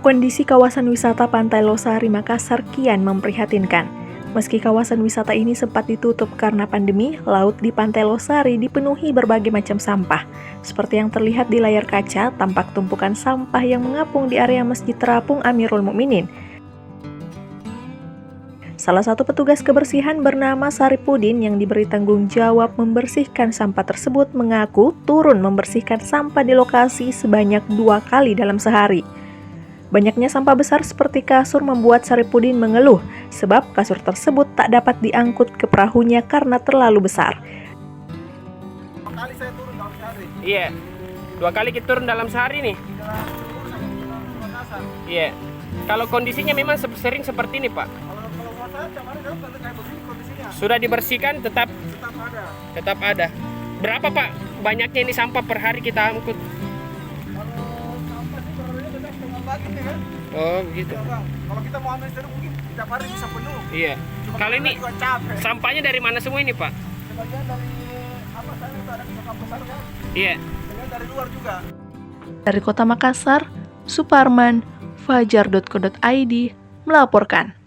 Kondisi kawasan wisata Pantai Losari Makassar kian memprihatinkan. Meski kawasan wisata ini sempat ditutup karena pandemi, laut di Pantai Losari dipenuhi berbagai macam sampah. Seperti yang terlihat di layar kaca, tampak tumpukan sampah yang mengapung di area Masjid Terapung Amirul Mukminin. Salah satu petugas kebersihan bernama Saripudin yang diberi tanggung jawab membersihkan sampah tersebut mengaku turun membersihkan sampah di lokasi sebanyak 2 kali dalam sehari. Banyaknya sampah besar seperti kasur membuat Saripudin mengeluh, sebab kasur tersebut tak dapat diangkut ke perahunya karena terlalu besar. 2 kali saya turun dalam sehari. Iya, 2 kali kita turun dalam sehari nih. Iya, kalau kondisinya memang sering seperti ini, Pak. Kalau buat saya kemarin kayak begini kondisinya. Sudah dibersihkan tetap ada. Tetap ada. Berapa, Pak, banyaknya ini sampah per hari kita angkut? Kalau sampah sih barunya tetap setengah pagi nih kan. Oh, begitu. Ya, Bang. Kalau kita mau ambil sendiri mungkin tiap hari bisa penuh. Iya. Cuma Kali ini juga capek. sampahnya dari mana semua ini, Pak? Sebagian dari apa saya itu ada di besar kan. Iya. Sebagian dari luar juga. Dari Kota Makassar, Suparman, Fajar.co.id melaporkan.